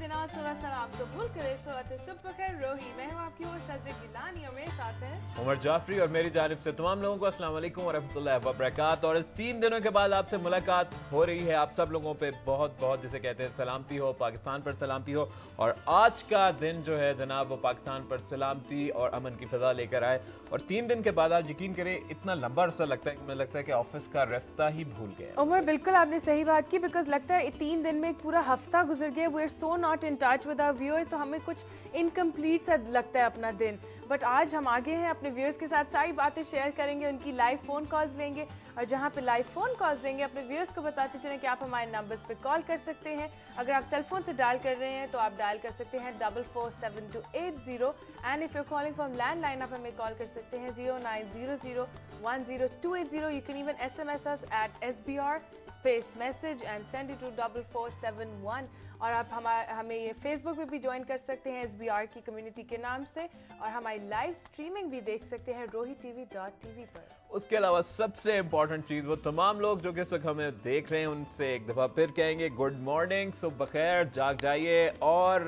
इस्तेनाद सुबह सलाम कबूल करे सुबह खैर रोही मैं हूँ आपकी वो शज़े गिलानी और मेरे साथ हैं उमर जाफरी और मेरी जानिब से तमाम लोगों को अस्सलाम वालेकुम वरहमतुल्लाहि वबरकात। और 3 दिनों के बाद आपसे मुलाकात हो रही है। आप सब लोगों पे बहुत बहुत जिसे कहते हैं सलामती हो, पाकिस्तान पर सलामती हो। और आज का दिन जो है जनाब वो पाकिस्तान पर सलामती और अमन की फ़ज़ा लेकर आए। और 3 दिन के बाद आप यकीन करें इतना लंबा अरसा लगता है कि मुझे लगता है कि ऑफिस का रास्ता ही भूल गया। उमर बिल्कुल आपने सही बात की, बिकॉज लगता है 3 दिन में एक पूरा हफ्ता गुजर गया। We are so not in touch with our viewers, तो हमें कुछ इनकम्प्लीट सा लगता है अपना दिन। बट आज हम आगे हैं, अपने व्यूअर्स के साथ सारी बातें शेयर करेंगे, उनकी लाइव फ़ोन कॉल्स लेंगे। और जहां पे लाइव फ़ोन कॉल्स लेंगे अपने व्यूअर्स को बताते चलें कि आप हमारे नंबर्स पे कॉल कर सकते हैं। अगर आप सेल फोन से डायल कर रहे हैं तो आप डायल कर सकते हैं 447280 and if you calling from landline आप हमें कॉल कर सकते हैं 0900100280। You can even SMS us at SBR space message and send it to 4471। और आप हमें ये फेसबुक पे भी ज्वाइन कर सकते हैं SBR की कम्युनिटी के नाम से, और हमारी लाइव स्ट्रीमिंग भी देख सकते हैं rohi.tv.tv पर। उसके अलावा सबसे इम्पोर्टेंट चीज़, वो तमाम लोग जो कि इस वक्त हमें देख रहे हैं उनसे एक दफ़ा फिर कहेंगे गुड मॉर्निंग, सुबह खैर, जाग जाइए और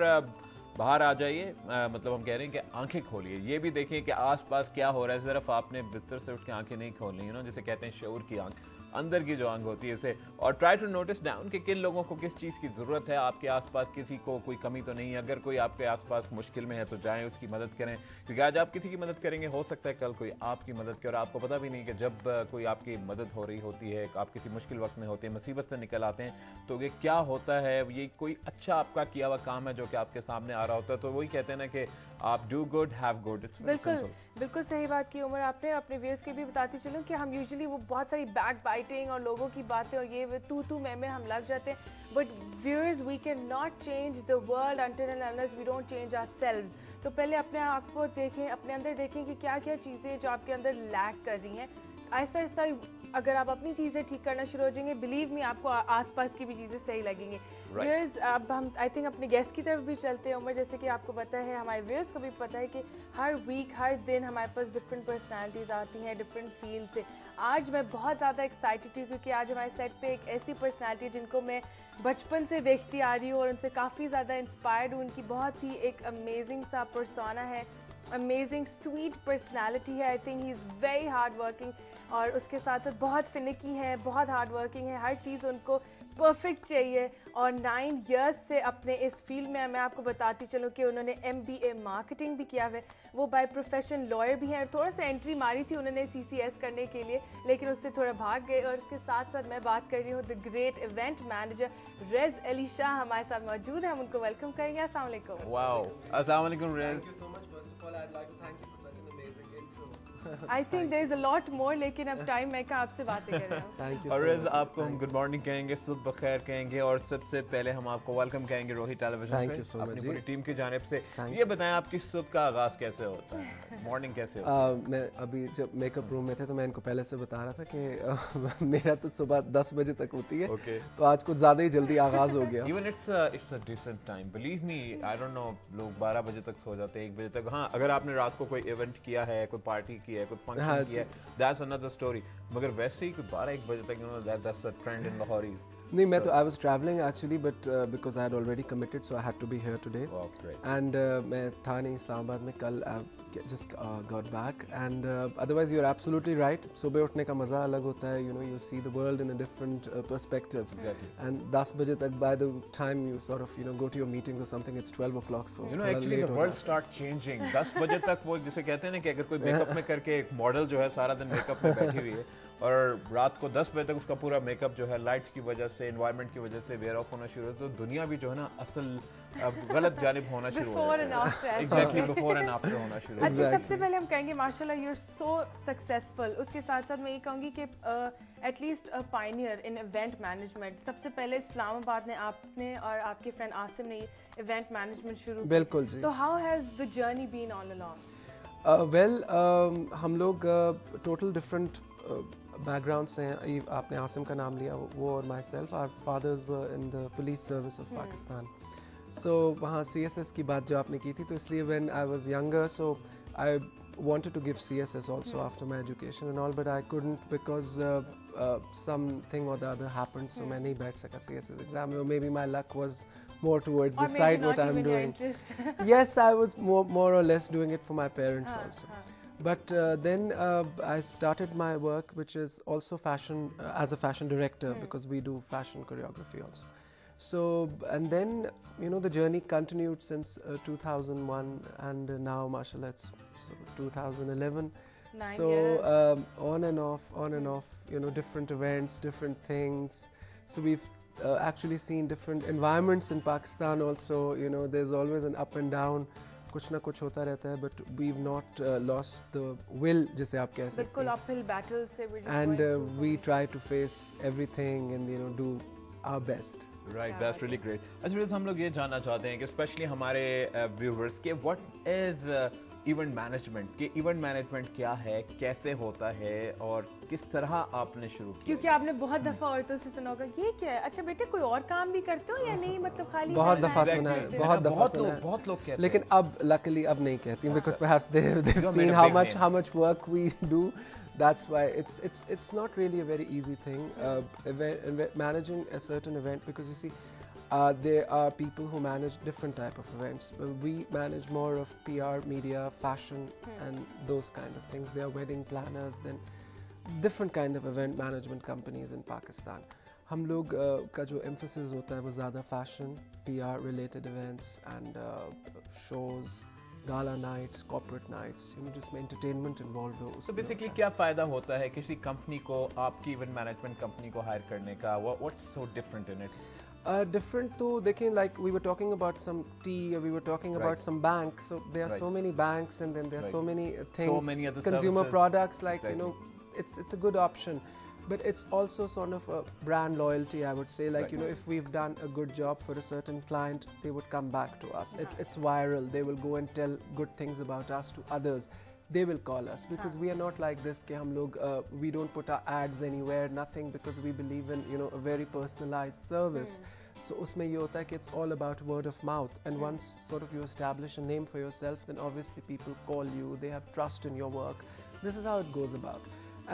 बाहर आ जाइए। मतलब हम कह रहे हैं कि आंखें खोलिए, ये भी देखें कि आसपास क्या हो रहा है। सिर्फ आपने बिस्तर से उठ के आंखें नहीं खोलनी, जिसे कहते हैं शऊर की आंख, अंदर की जो आंख होती है उसे। और ट्राई टू नोटिस डाउन कि किन लोगों को किस चीज़ की ज़रूरत है। आपके आसपास किसी को कोई कमी तो नहीं है। अगर कोई आपके आसपास मुश्किल में है तो जाएं उसकी मदद करें, क्योंकि आज आप किसी की मदद करेंगे हो सकता है कल कोई आपकी मदद करे। और आपको पता भी नहीं कि जब कोई आपकी मदद हो रही होती है, आप किसी मुश्किल वक्त में होते हैं, मुसीबत से निकल आते हैं, तो ये क्या होता है, ये कोई अच्छा आपका किया हुआ काम है जो कि आपके सामने आ रहा होता है। तो वही कहते हैं ना कि आप डू गुड हैव गुड। बिल्कुल बिल्कुल सही बात की उमर आपने। अपने व्यूअर्स की भी बताती चलूँ कि हम यूजुअली वो बहुत सारी बैक बाइटिंग और लोगों की बातें और ये तू मैं हम लग जाते हैं। But viewers, we can not change the world until and unless we don't change ourselves. तो पहले अपने आप को देखें, अपने अंदर देखें कि क्या क्या चीज़ें जो आपके अंदर लैक कर रही हैं। ऐसा ऐसा अगर आप अपनी चीज़ें ठीक करना शुरू हो जाएंगे, बिलीव मी आपको आसपास की भी चीज़ें सही लगेंगी। व्यूअर्स, अब हम आई थिंक अपने गेस्ट की तरफ भी चलते हैं उमर। जैसे कि आपको पता है, हमारे व्यूअर्स को भी पता है कि हर वीक हर दिन हमारे पास डिफरेंट पर्सनालिटीज़ आती हैं डिफरेंट फील्ड से। आज मैं बहुत ज़्यादा एक्साइटेड हूँ क्योंकि आज हमारे सेट पे एक ऐसी पर्सनालिटी जिनको मैं बचपन से देखती आ रही हूँ और उनसे काफ़ी ज़्यादा इंस्पायर्ड हूँ। उनकी बहुत ही एक अमेजिंग सा पर्सोना है, अमेजिंग स्वीट पर्सनालिटी है। I think he is very hard working और उसके साथ साथ बहुत फिनिकी है, बहुत हार्ड वर्किंग है। हर चीज़ उनको परफेक्ट चाहिए और 9 इयर्स से अपने इस फील्ड में मैं आपको बताती चलूँ कि उन्होंने MBA मार्केटिंग भी किया है। वो बाय प्रोफेशन लॉयर भी हैं। थोड़ा सा एंट्री मारी थी उन्होंने CCS करने के लिए, लेकिन उससे थोड़ा भाग गए। और इसके साथ साथ मैं बात कर रही हूँ the great event manager Rez Ali Shah हमारे साथ मौजूद है। हम उनको वेलकम करेंगे। अस्सलाम वालेकुम। वाओ, अस्सलाम वालेकुम rays. Thank you so much. First of all, I'd like to thank you for such an amazing intro. I think there is a lot more, लेकिन अब टाइम मैं का आपसे बातें कर रहा हूँ। Thank you और so रेज़ much. आपको हम गुड मॉर्निंग कहेंगे, सुबह खैर कहेंगे, और सबसे पहले हम आपको वेलकम कहेंगे रोही टेलीविजन Thank पे you so much, अपनी जी। पूरी टीम की जानिब से। Thank ये बताएं आपकी सुबह का आगाज़ कैसे होता है, मॉर्निंग कैसे होता है? मैं अभी जब मेकअप रूम में थे तो मैं इनको पहले से बता रहा था कि मेरा तो सुबह 10 बजे तक होती है। Okay. तो आज कुछ ज़्यादा ही जल्दी आगाज़ हो गया। Even it's a decent time. Believe me, I don't know, लोग 12 बजे तक सो जाते हैं, 1 बजे तक। हाँ, अगर आपने रात को कोई इवेंट किया है, कोई पार्टी की है, कोई हाँ फंक्शन किया है, that's another story. मगर वैसे ही कोई 12-1 बजे तक, that's a trend in Lahore. नहीं, मैं तो I was traveling actually, but because I had already committed, so I had to be here today. Wow, great. And मैं था नहीं इस्लामाबाद में कल, just got back. And otherwise you're absolutely right. सुबह उठने का मज़ा अलग होता है. You see the world in a different perspective. Exactly. And 10 बजे तक, by the time you sort of go to your meetings or something, it's 12 o'clock. So थोड़ा actually late the हो world जाता है. start changing. 10 बजे तक वो जिसे कहते हैं ना कि अगर कोई मेकअप में करके एक मॉडल जो है सारा दिन मेकअप में बैठी हुई है और रात को 10 बजे तक उसका पूरा मेकअप जो है लाइट्स की वजह से, एनवायरनमेंट की वजह से वेयर ऑफ होना शुरू होता है, तो दुनिया भी जो है ना असल अब गलत जानिब होना शुरू हो Before and after, ऐसा। एग्जैक्टली बिफोर एंड आफ्टर होना शुरू हो अच्छा, सबसे पहले हम कहेंगे माशाल्लाह यू आर सो सक्सेसफुल। उसके साथ साथ मैं ये कहूँगी कि एटलीस्ट अ पायनियर इन इवेंट मैनेजमेंट। सबसे पहले इस्लामाबाद ने आपने और आपके फ्रेंड आसिम ने इवेंट मैनेजमेंट शुरू की। बिल्कुल जी। तो how has the journey been all along? Well, हम लोग टोटल डिफरेंट बैकग्राउंड से हैं। आपने आसिम का नाम लिया, वो और myself, our fathers were in the police service of Pakistan. So वहाँ CSS की बात जो आपने की थी, तो इसलिए when I was younger, so I wanted to give CSS also after my education and all, but I couldn't because something or the other happened, so मैं नहीं बैठ सका CSS exam, or maybe my luck was more towards Or the maybe side not what I'm even your doing. interest. Yes, I was more or less doing it for my parents also. But then I started my work, which is also fashion, as a fashion director, because we do fashion choreography also. So, and then, you know, the journey continued since 2001, and now, mashallah, it's 2011. 9 So, years. on and off, you know, different events, different things. So we've actually seen different environments in Pakistan also. You know, there's always an up and down. कुछ ना कुछ होता रहता है, but we've not lost the will, जिसे आप कह सकते बिल्कुल हैं. uphill battles से we're just And going through so we many. try to face everything and, you know, do our best. Right, that's really great. अच्छा फिर हम लोग ये जानना चाहते हैं कि स्पेशली हमारे व्यूवर्स के व्हाट इज इवेंट मैनेजमेंट, कि इवेंट मैनेजमेंट क्या है, कैसे होता है और किस तरह आपने शुरू किया? क्योंकि आपने बहुत दफा औरतों से सुना होगा ये क्या है, अच्छा बेटे कोई और काम भी करते हो या नहीं, मतलब खाली बहुत घर दफा बैठ सुना है, के? बहुत दफा सुना है. बहुत लोग कहते हैं. लेकिन अब luckily अब नहीं कहती, because perhaps they've You made seen a big name. how much work we do. That's why it's not really a very easy thing, managing a certain event, because you see there are people who manage different type of events. We manage more of PR, media, fashion, and those kind of things. They are wedding planners, then different kind of event management companies in Pakistan. हम लोग का जो emphasis होता है वो ज़्यादा fashion, PR related events and shows, gala nights, corporate nights, you know, जिसमें entertainment involved हो. तो बेसिकली क्या फायदा होता है किसी कंपनी को, आपकी इवेंट मैनेजमेंट कंपनी को हायर करने का? What's so different in it? Different to, देखें, like we were talking about some tea, or we were talking Right. about some banks. So there are Right. so many banks, and then there are Right. so many things, many other consumer services. products. Like you Exactly. know, it's a good option, but it's also sort of a brand loyalty, I would say. Like Right. you know, if we've done a good job for a certain client, they would come back to us. It's viral. They will go and tell good things about us to others. They will call us, because we are not like this कि हम लोग we don't put our ads anywhere, nothing, because we believe in, you know, a very personalized service. So उसमें ये होता है कि it's all about word of mouth, and once sort of you establish a name for yourself, then obviously people call you, they have trust in your work. This is how it goes about.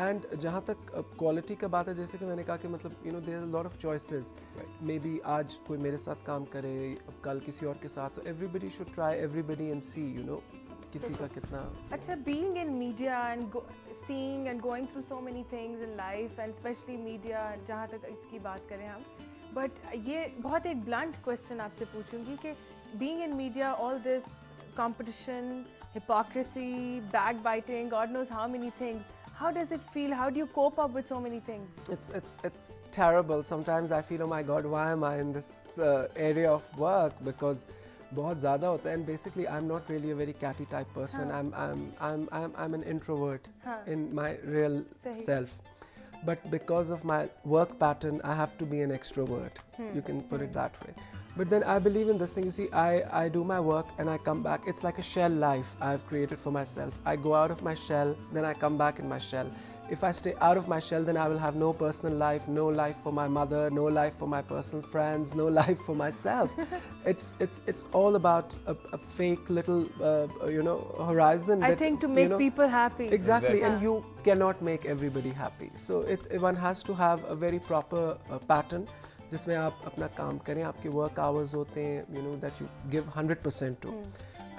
And जहाँ तक quality का बात है, जैसे कि मैंने कहा कि मतलब, you know, there are a lot of choices. Maybe आज कोई मेरे साथ काम करे, कल किसी और के साथ, तो everybody should try everybody and see, you know, किसी का कितना. अच्छा, being in media and seeing and going through so many things in life, and especially media, जहाँ तक इसकी बात करें हम, but ये बहुत एक blunt question आपसे पूछूंगी कि being in media, all this competition, hypocrisy, backbiting, God knows how many things. How does it feel? How do you cope up with so many things? It's terrible. Sometimes I feel, oh my God, why am I in this area of work? Because बहुत ज़्यादा होता है, and basically I'm not really a very catty type person. I'm an introvert in my real self. But because of my work pattern, I have to be an extrovert. You can put it that way. But then I believe in this thing. You see, I do my work and I come back. It's like a shell life I've created for myself. I go out of my shell, then I come back in my shell. If I stay out of my shell, then I will have no personal life, no life for my mother, no life for my personal friends, no life for myself. It's all about a fake little, you know, horizon. I think to make people happy. Exactly, and you cannot make everybody happy. So one has to have a very proper pattern, जिसमें आप अपना काम करें, आपके work hours होते हैं, you know, that you give 100% to.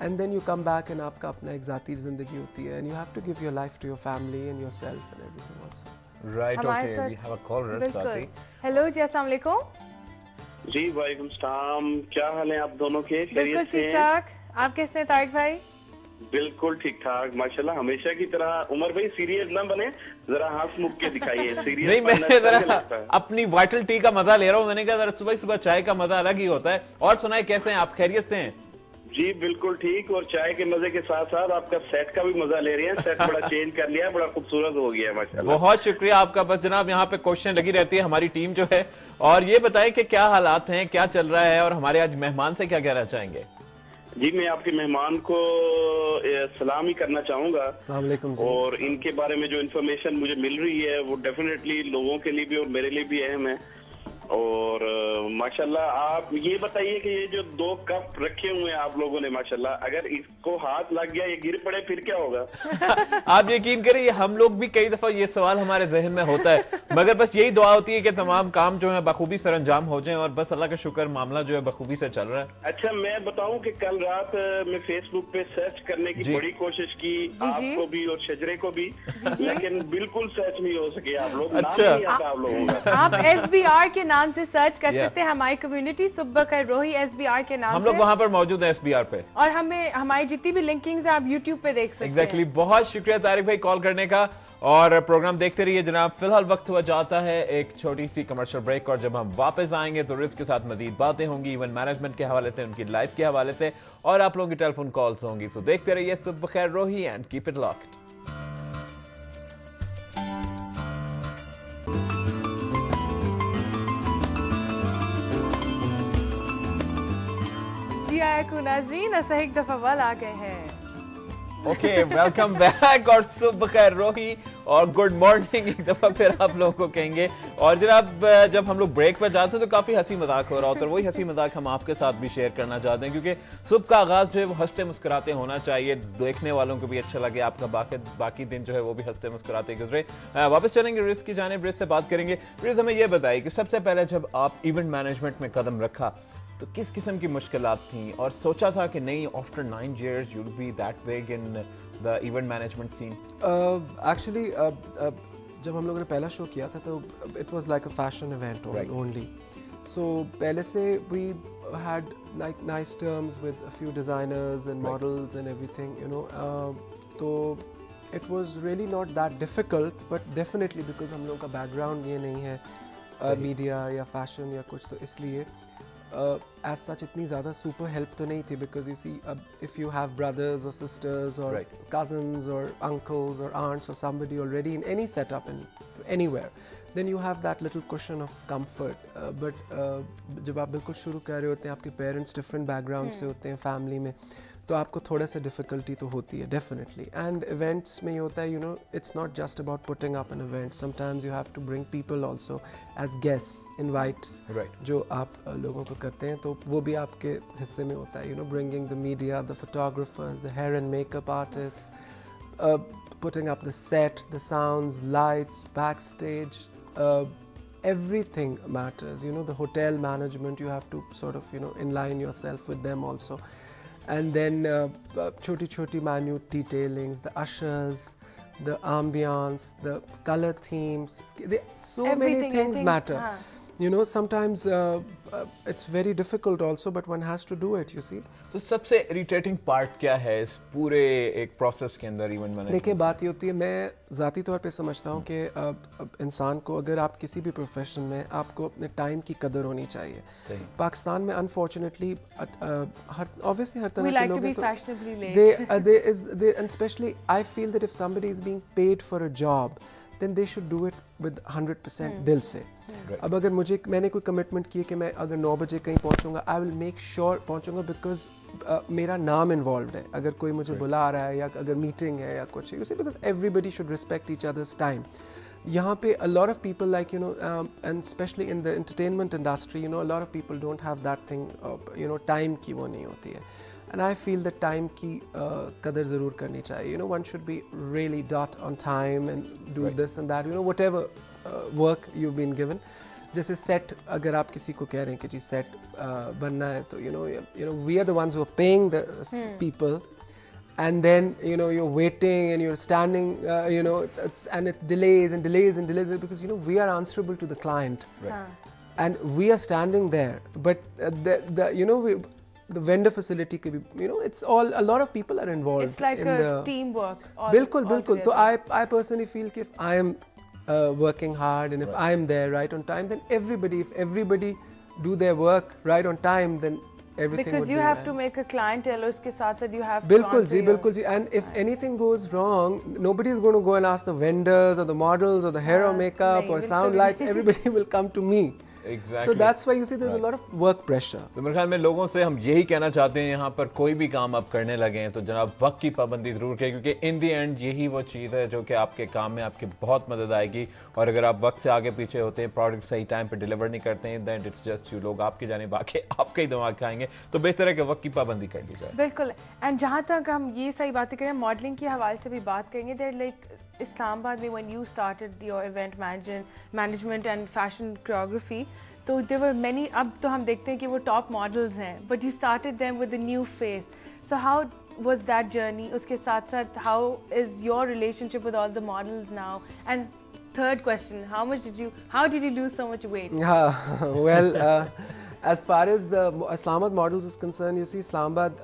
And then you come back and आपका अपना एक ज़ाती ज़िंदगी होती है, and you have to give your life to your family and yourself and everything also. Right, हमारे okay, साथ- we have a caller. बिल्कुल. हेलो जी, अस्सलाम वालेकुम. जी वालेकुम सलाम, क्या हाल है आप दोनों के? बिल्कुल खैरियत से ठीक हैं? ठाक. आप कैसे हैं तारिक भाई? बिल्कुल ठीक ठाक माशाल्लाह. हमेशा की तरह उमर भाई सीरियस ना बने, जरा हंस मुख के दिखाइए. सीरियस नहीं, मैं जरा अपनी वाइटल टी का मजा ले रहा हूँ. मैंने कहा जरा सुबह सुबह चाय का मजा अलग ही होता है. और सुनाए, कैसे हैं आप? खैरियत से हैं? जी बिल्कुल ठीक, और चाय के मजे के साथ साथ आपका सेट का भी मजा ले रहे हैं. सेट बड़ा चेंज कर लिया है, बड़ा खूबसूरत हो गया है माशाल्लाह. बहुत शुक्रिया आपका. बस जनाब, यहाँ पे क्वेश्चन लगी रहती है हमारी टीम जो है. और ये बताएं कि क्या हालात हैं, क्या चल रहा है, और हमारे आज मेहमान से क्या कहना चाहेंगे? जी मैं आपके मेहमान को सलाम ही करना चाहूंगा. अस्सलाम वालेकुम जी. और इनके बारे में जो इन्फॉर्मेशन मुझे मिल रही है वो डेफिनेटली लोगों के लिए भी और मेरे लिए भी अहम है. और माशाल्लाह आप ये बताइए कि ये जो 2 कप रखे हुए हैं आप लोगों ने माशाल्लाह, अगर इसको हाथ लग गया, ये गिर पड़े फिर क्या होगा? आप यकीन करिए हम लोग भी कई दफा ये सवाल हमारे जहन में होता है, मगर बस यही दुआ होती है कि तमाम काम जो है बखूबी सर अंजाम हो जाएं और बस अल्लाह का शुक्र मामला जो है बखूबी से चल रहा है। अच्छा, मैं बताऊं कि कल रात मैं फेसबुक पे सर्च करने की बड़ी कोशिश की, आपको भी और शजरे को भी, लेकिन बिल्कुल सर्च नहीं हो सके आप लोग। अच्छा। नाम नहीं आता आप लोगों का। आप SBR के नाम से सर्च कर सकते हैं, हमारी कम्युनिटी सुबह खैर रोही SBR के नाम हम से, लोग वहां पर मौजूद हैं SBR पे, और हमें हमारी जितनी भी लिंकिंग्स है आप YouTube पे देख सकते एग्जैक्टली हैं। बहुत शुक्रिया तारिक भाई कॉल करने का, और प्रोग्राम देखते रहिए जनाब। फिलहाल वक्त हुआ जाता है एक छोटी सी कमर्शियल ब्रेक, और जब हम वापस आएंगे तो रिस्क के साथ मजीद बातें होंगी, इवेंट मैनेजमेंट के हवाले से, उनकी लाइफ के हवाले से, और आप लोगों की टेलीफोन कॉल्स होंगी। सो देखते रहिए सुबह खैर रोही एंड कीप इट लॉक्ड। जी आया नाज़रीन, ऐसा एक दफा वाल आ गए हैं। ओके, वेलकम बैक, और सुबह खैर रोही और गुड मॉर्निंग एक दफा फिर आप लोगों को कहेंगे। और जनाब जब हम लोग ब्रेक पर जाते हैं तो काफी हंसी मजाक हो रहा होता है, वही हंसी मजाक हम आपके साथ भी शेयर करना चाहते हैं, क्योंकि सुबह का आगाज जो है वो हंसते मुस्कुराते होना चाहिए, देखने वालों को भी अच्छा लगे, आपका बाकी दिन जो है वो भी हंसते मुस्कुराते गुजरे। वापस चलेंगे रिस्क की जानिब, रिस्क से बात करेंगे। रिस्क हमें यह बताइए कि सबसे पहले जब आप इवेंट मैनेजमेंट में कदम रखा तो किस किस्म की मुश्किलात थी, और सोचा था कि नहीं after 9 years you'll be that big in the event management scene? Actually, जब हम लोगों ने पहला शो किया था तो it was like a fashion event only. So पहले से we had like nice terms with a few designers and models and everything, you know. तो it was really not that difficult, but definitely because हम लोगों का background ये नहीं है media या फैशन या कुछ, तो इसलिए as such इतनी ज़्यादा super help तो नहीं थी, because you see if you have brothers or sisters or cousins or uncles or aunts or somebody already in any setup and anywhere, then you have that little cushion of comfort. But जब आप बिल्कुल शुरू कर रहे होते हैं, आपके parents different background से होते हैं family में, तो आपको थोड़ा सा डिफ़िकल्टी तो होती है डेफिनेटली। एंड इवेंट्स में ये होता है, you know, it's not just about putting up an event, sometimes you have to bring people also as guests, invites, जो आप लोगों को करते हैं, तो वो भी आपके हिस्से में होता है, you know, bringing the media, the photographers, the hair and makeup artist, putting up the set, the sounds, lights, backstage, everything matters, you know, the hotel management, you have to sort of, you know, inline yourself with them also. And then choti minute detailings, the ushers, the ambience, the color themes, so Everything, many things matter. You know, sometimes it's very difficult also, but one has to do it, you see. तो सबसे irritating part क्या है इस पूरे एक process के अंदर event management? देखिए, बात ये होती है, मैं ज़ाती तौर पे समझता हूँ कि इंसान को, अगर आप किसी भी प्रोफेशन में, आपको अपने टाइम की कदर होनी चाहिए। पाकिस्तान में अनफॉर्चुनेटली ऑब्वियसली हर तरह के लोग हैं, तो and especially I feel that if somebody is being paid for a job, then they should do it with 100% दिल से। अब अगर मैंने कोई कमिटमेंट की है कि मैं अगर 9 बजे कहीं पहुंचूंगा, आई विल मेक श्योर पहुंचूंगा, बिकॉज मेरा नाम इन्वॉल्व है। अगर कोई मुझे बुला रहा है या अगर मीटिंग है या कुछ, you see, because everybody should respect each others time. यहाँ पे a lot of people, like, you know, and especially in the entertainment industry, you know, a lot of people don't have that thing, you know, time की वो नहीं होती है, and I feel that time की कदर ज़रूर करनी चाहिए। You know, one should be really dot on time and do this and that, you know, whatever work you've been given. जैसे सेट, अगर आप किसी को कह रहे हैं कि जी सेट बनना है, तो you know we are the ones who are paying the people, and then you know you're waiting and you're standing, you know, and it delays and delays and delays, because you know we are answerable to the client, and we are standing there, but the you know the vendor facility could be, you know, it's all, a lot of people are involved. It's like in a the teamwork. बिल्कुल। तो I personally feel कि if I am working hard and if I am there right on time, then if everybody do their work right on time, then everything because would you be have well. to make a clientele, उसके साथ-साथ you have to बिल्कुल answer ji, and if anything goes wrong, nobody is going to go and ask the vendors or the models or the hair or makeup नहीं, or sound lights, everybody will come to me, Exactly. So that's why you see there's a lot of work pressure. तो मेरे ख्याल में लोगों से हम यही कहना चाहते हैं, यहाँ पर कोई भी काम आप करने लगे हैं तो जनाब वक्त की पाबंदी जरूर करें, क्योंकि इन दी एंड यही वो चीज़ है जो कि आपके काम में आपकी बहुत मदद आएगी। और अगर आप वक्त से आगे पीछे होते हैं, प्रोडक्ट सही टाइम पे डिलीवर नहीं करते हैं, दैन इट्स जस्ट यू, लोग आपकी जानिब आके आपका ही दिमाग खाएंगे। तो बेहतर है कि वक्त की पाबंदी कर ली जाए। बिल्कुल। एंड जहाँ तक हम ये सही बातें करें, मॉडलिंग के हवाले से भी बात करेंगे। देयर लाइक इस्लामाबाद में when you started your event management and fashion choreography, तो देयर वर मेनी, अब तो हम देखते हैं कि वो टॉप मॉडल्स हैं, but you started them with a new face. So how was that journey? उसके साथ साथ how is your relationship with all the models now? And third question, how did you lose so much weight? Well, as far as the Islamabad models is concerned, you see Islamabad,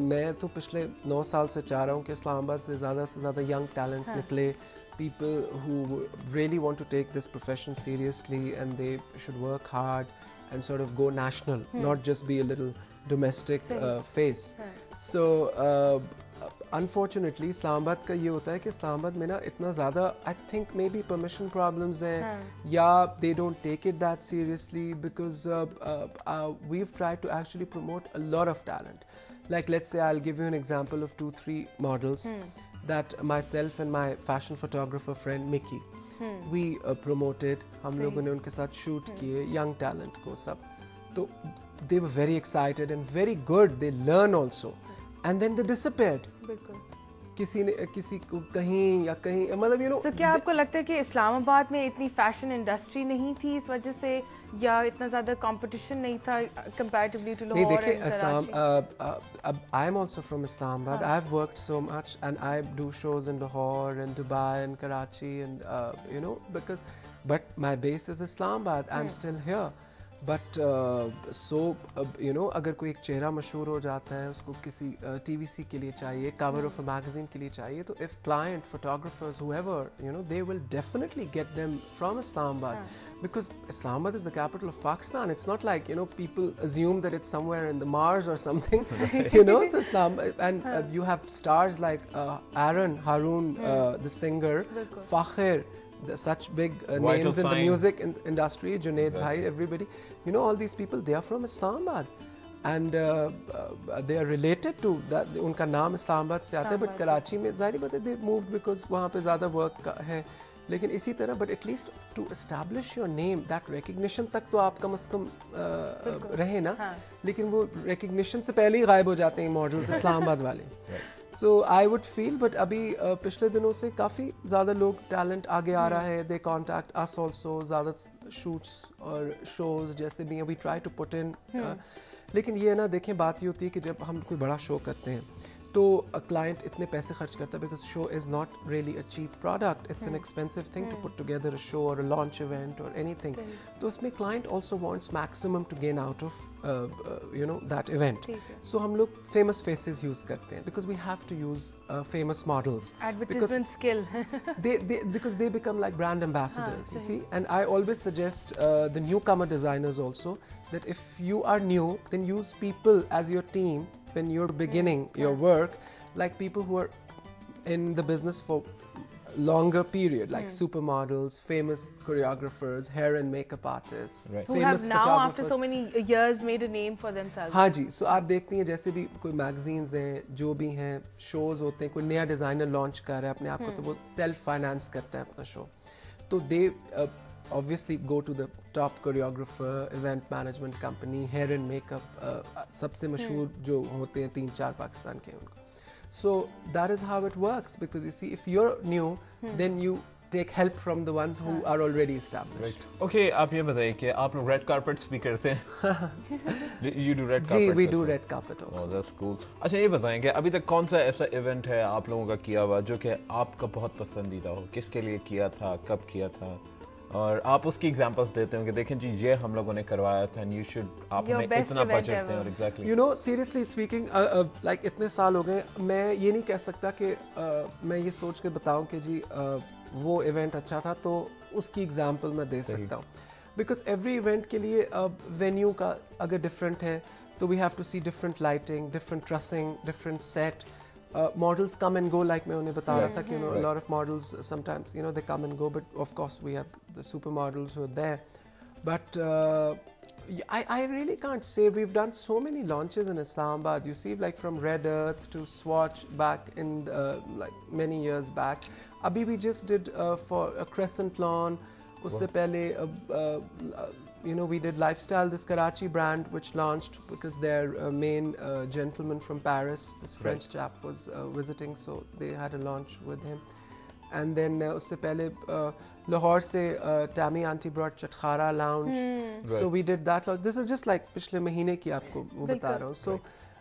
मैं तो पिछले 9 साल से चाह रहा हूँ कि इस्लामाबाद से ज़्यादा young talent निकले, people who really want to take this profession seriously and they should work hard and sort of go national, not just be a little domestic face. So unfortunately Islamabad का ये होता है कि इस्लामाबाद में ना इतना ज़्यादा I think maybe permission problems हैं या they don't take it that seriously because we have tried to actually promote a lot of talent. Like let's say I'll give you an example of 2-3 models that myself and my fashion photographer friend Mickey we promoted. हम लोगों ने उनके साथ shoot किए young talent को सब, तो they were very excited and very good. They learn also. And then they disappeared. बिल्कुल। किसी को कहीं या कहीं, मतलब So क्या आपको लगता है कि इस्लामाबाद में इतनी फैशन इंडस्ट्री नहीं थी इस वजह से, या इतना ज़्यादा कंपटीशन नहीं था कंपैरेटिवली टू लाहौर? नहीं देखिए, I am also from Islamabad. I've worked so much and I do shows in Lahore and Dubai and Karachi and but my base is Islamabad. I'm still here. But अगर कोई एक चेहरा मशहूर हो जाता है, उसको किसी TVC के लिए चाहिए, कवर ऑफ अ मैगजीन के लिए चाहिए, तो if client photographers whoever they will definitely get them from Islamabad because Islamabad is the capital of Pakistan. It's not like people assume that it's somewhere in the Mars or something. It's Islam, and you have stars like Aaron Haroon, the singer, Fakhir, such big names in the music industry, Junaid Bhai, everybody, all these people, they are from Islamabad and they are related to that. उनका नाम इस्लामाबाद से आता है, but Karachi में जाहिर बात है they moved because वहाँ पे ज़्यादा work है. लेकिन इसी तरह but at least to establish your name, that recognition तक तो आप कम से कम रहे ना. लेकिन वो recognition से पहले ही गायब हो जाते हैं मॉडल्स इस्लामाबाद वाले. So I would feel, but अभी पिछले दिनों से काफ़ी ज़्यादा लोग टैलेंट आगे आ रहा है. They contact us also, ज़्यादा shoots और shows जैसे भी we try to put in. लेकिन ये ना देखें, बात ये होती है कि जब हम कोई बड़ा शो करते हैं तो क्लाइंट इतने पैसे खर्च करता है because show is not really a cheap product. It's an expensive thing to put together a show और अ लॉन्च इवेंट और एनीथिंग. तो उसमें client also wants maximum to gain out of that event. So हम लोग famous faces use करते हैं because we have to use famous models. Advertisement skill. because they become like brand ambassadors, you see. And I always suggest the newcomer designers also that if you are new, then use people as your team when you're beginning your work, like people who are in the business for longer period, like supermodels, famous choreographers, hair and makeup artists, who have now after so many years made a name for themselves. हाँ जी. So आप देखती हैं जैसे भी कोई magazines हैं, जो भी हैं, shows होते हैं, कोई नया डिज़ाइनर लॉन्च कर रहा है अपने आप को, तो वो सेल्फ फाइनेंस करता है अपना शो. तो they obviously go to the top choreographer, event management company, hair and makeup, सबसे मशहूर जो होते हैं 3-4 पाकिस्तान के उनको. So that is how it works, because you see, if you're new, then you take help from the ones who are already established. Okay, आप ये बताइए कि आप लोग रेड कार्पेट्स भी करते हैं? You do red carpets? Ji, we do red carpet also. Oh, that's cool. अच्छा ये बताएं कि अभी तक कौन सा ऐसा इवेंट है आप लोगों का किया हुआ जो कि आपका बहुत पसंदीदा हो? किसके लिए किया था, कब किया था, और आप उसकी एग्जांपल्स देते हो कि देखें जी ये हम लोगों ने करवाया था and you should, आपने इतना बजट है. और exactly. You know, seriously speaking, like इतने साल हो गए, मैं ये नहीं कह सकता कि मैं ये सोच के बताऊं कि जी वो इवेंट अच्छा था तो उसकी एग्जांपल मैं दे सकता हूँ. बिकॉज एवरी इवेंट के लिए वेन्यू का अगर डिफरेंट है तो we have to see different lighting, different dressing, different set. Models come and go, like मैं उन्हें बता रहा था कि a lot of models sometimes they come and go, but of course we have the supermodels who are there. But I really can't say. We've done so many launches in Islamabad. You see, like from Red Earth to Swatch back in like many years back. Abhi we just did for a Crescent Lawn. Usse pehle, you know, we did Lifestyle, this Karachi brand, which launched because their main gentleman from Paris, this French chap, was visiting, so they had a launch with him. And then usse pehle Lahore se Tammy Auntie brought Chatkhara Lounge, so we did that launch. This is just like पिछले महीने की आपको वो बता रहा हूँ. So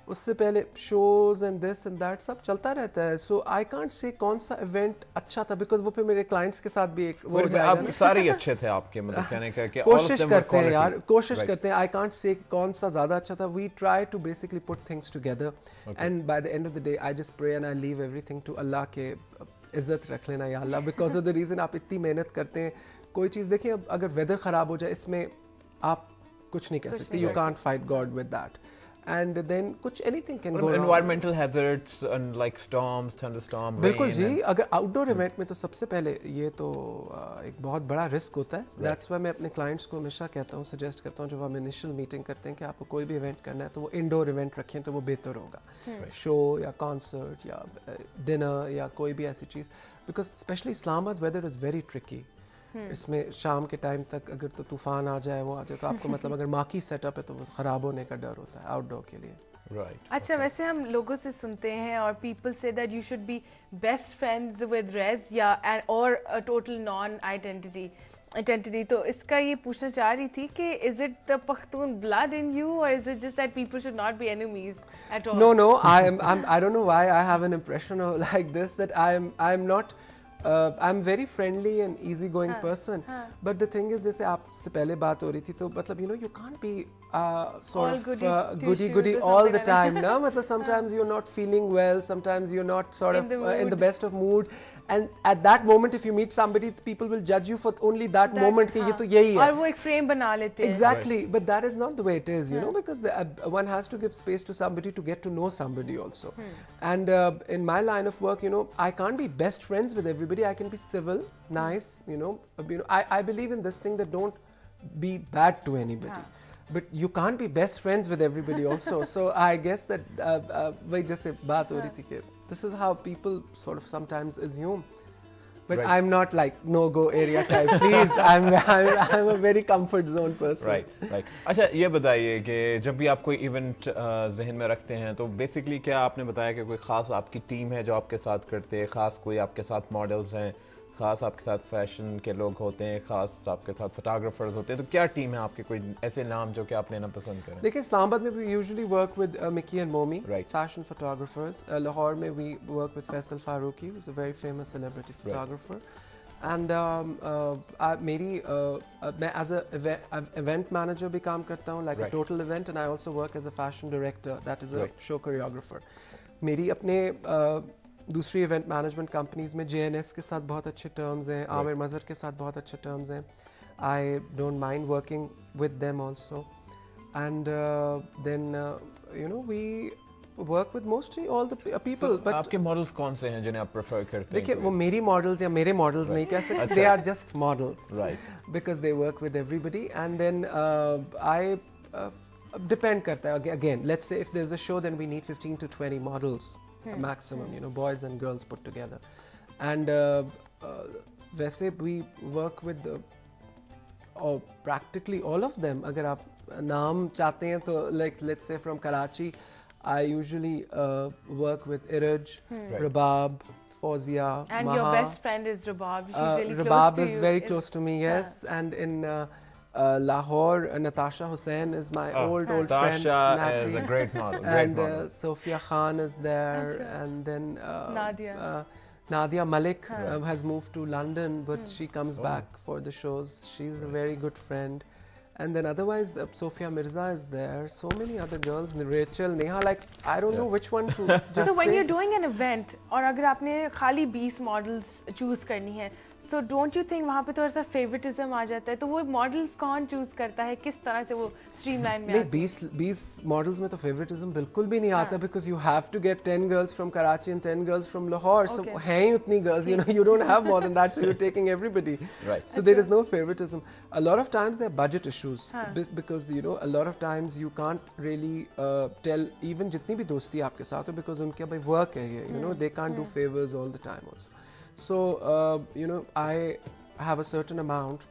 उससे पहले shows and this and that सब चलता रहता है. So I can't say कौन सा event अच्छा था because वो फिर मेरे clients के साथ भी एक वो हो जाएगा. आप सारे अच्छे थे आपके, मतलब कहने का कि कोशिश करते हैं यार, कोशिश करते हैं. I can't say कौन सा ज़्यादा अच्छा था. We try to basically put things together, and by the end of the day I just pray and I leave everything to Allah के इज्जत रख लेना या अल्लाह. बिकॉज ऑफ द रीज़न आप इतनी मेहनत करते हैं. कोई चीज़ देखिए, अब अगर वेदर ख़राब हो जाए इसमें आप कुछ नहीं कर सकते. You can't fight god with that. And then कुछ anything can go. Environmental hazards and like storms, thunderstorm, बिल्कुल जी. अगर आउटडोर इवेंट में तो सबसे पहले ये तो एक बहुत बड़ा रिस्क होता है. दैट्स वाई मैं अपने क्लाइंट्स को हमेशा कहता हूँ, सजेस्ट करता हूँ, जब हम इनिशियल मीटिंग करते हैं कि आपको कोई भी इवेंट करना है तो वो इंडोर इवेंट रखें तो वो बेहतर होगा. शो या कॉन्सर्ट या डिनर या कोई भी ऐसी चीज़. Because specially Islamabad weather is very tricky. इसमें शाम के टाइम तक अगर तो तूफान आ जाए, वो आ जाए, तो आपको मतलब अगर माकी सेटअप है तो वो ख़राब होने का डर होता है आउटडोर के लिए. Right. अच्छा, वैसे हम लोगों से सुनते हैं और पीपल से that you should be best friends with Rez या और अ टोटल नॉन आइडेंटिटी. तो इसका ये पूछना चाह रही थी कि is it the Pakhtun blood in you और is it just that people should not be enemies at all? No, I don't know why I have an impression of like this, that I'm not. I'm very friendly and easygoing person, but the thing is, जैसे आपसे पहले बात हो रही थी, तो मतलब you can't be sort of goody all the time. ना मतलब sometimes you're not feeling well, sometimes you're not sort of in the best of mood, and at that moment if you meet somebody, people will judge you for only that moment कि ये तो यही है. और वो एक frame बना लेते हैं. Exactly, but that is not the way it is, you know, because one has to give space to somebody to get to know somebody also. And in my line of work, you know, I can't be best friends with everybody. I can be civil, nice, you know. I believe in this thing that don't be bad to anybody. But you can't be best friends with everybody also. So I guess that वही जैसे बात हो रही थी कि this is how people sort of sometimes assume. But I'm not like no-go area type. Please, I'm a very comfort zone person. Right. अच्छा, ये बताइए कि जब भी आप कोई इवेंट जहन में रखते हैं तो बेसिकली क्या आपने बताया कि कोई ख़ास आपकी टीम है जो आपके साथ करते हैं, ख़ास कोई आपके साथ मॉडल्स हैं, ख़ास आपके साथ फैशन के लोग होते हैं, ख़ास आपके साथ फोटोग्राफर्स होते हैं, तो क्या टीम है आपकी, कोई ऐसे नाम जो कि आप लेना पसंद करें? देखिए, इस्लामाबाद में we usually work with Mickey and Momi, fashion photographers. Lahore में we work with Faisal Farooqi, who's a very famous celebrity photographer. And मैं as a event manager भी काम करता हूँ, like a total event, and I also work as a fashion director, that is a show choreographer. मेरी अपने दूसरी event management companies में JNS के साथ बहुत अच्छे टर्म्स हैं, आमिर मज़हर के साथ बहुत अच्छे टर्म्स हैं. I don't mind working with them also. And then you know we work with mostly all the people. But आपके मॉडल्स कौन से हैं जिन्हें आप प्रेफर करते हैं? देखिए, वो मेरी मॉडल्स या मेरे मॉडल्स नहीं कह सकते. They are just models, because they work with everybody. And then I depend करता है. Again, let's say if there is a show, then we need 15 to 20 models. Maximum, you know, boys and girls put together. And वैसे we work with practically all of them. अगर आप नाम चाहते हैं तो like let's say from Karachi, I usually work with Iraj, Rabab, Fawzia, and Maha. your best friend is Rabab. Rabab is very close to me, yes. And in Lahore, Natasha Hussain is my old friend. Natasha is a great model. And Sophia Khan is there. And then Nadia Malik has moved to London, but she comes back for the shows. She's a very good friend. And then otherwise, Sophia Mirza is there. So many other girls, Rachel, Neha, like I don't know which one to just So when say. you're doing an event, और अगर आपने खाली 20 models choose करनी है, so don't you think वहाँ पे थोड़ा सा फेवरेटिज्म आ जाता है? तो वो मॉडल्स कौन चूज करता है, किस तरह से वो स्ट्रीमलाइन में? नहीं, 20 मॉडल्स में तो फेवरेटिज्म बिल्कुल भी नहीं आता, because you have to get 10 girls from Karachi and 10 girls from Lahore, so हैं ही उतनी girls, you know, you don't have more than that, so you are taking everybody, so there is no favoritism. A lot of times there are budget issues, because you know, a lot of times you can't really tell even jitni bhi dosti aapke saath ho, because unke bhai work hai ye, you know, they can't do favors all the time also. So you know, I have a certain amount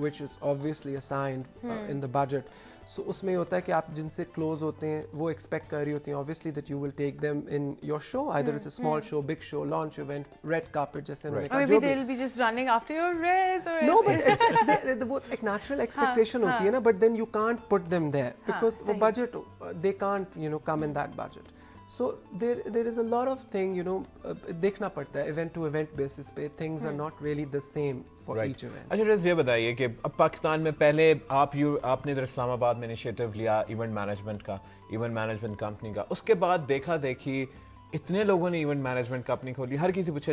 which is obviously assigned in the budget. So उसमें होता है कि आप जिनसे close होते हैं वो expect कर रही होती हैं obviously that you will take them in your show, either it's a small show, big show, launch event, red carpet जैसे उन्होंने कहा, maybe they'll be just running after your race or no, but it's वो एक natural expectation होती है ना, but then you can't put them there because वो budget, they can't, you know, come in that budget. So there is a lot of thing, you know, देखना पड़ता है event to event basis पे, things are not really the same for each event. अच्छा ridge, ये बताइए कि अब पाकिस्तान में पहले आपने इधर इस्लामाबाद में इनिशिएटिव लिया इवेंट मैनेजमेंट कंपनी का, उसके बाद देखा देखी इतने लोगों ने इवेंट मैनेजमेंट कंपनी खोली, हर किसी पूछे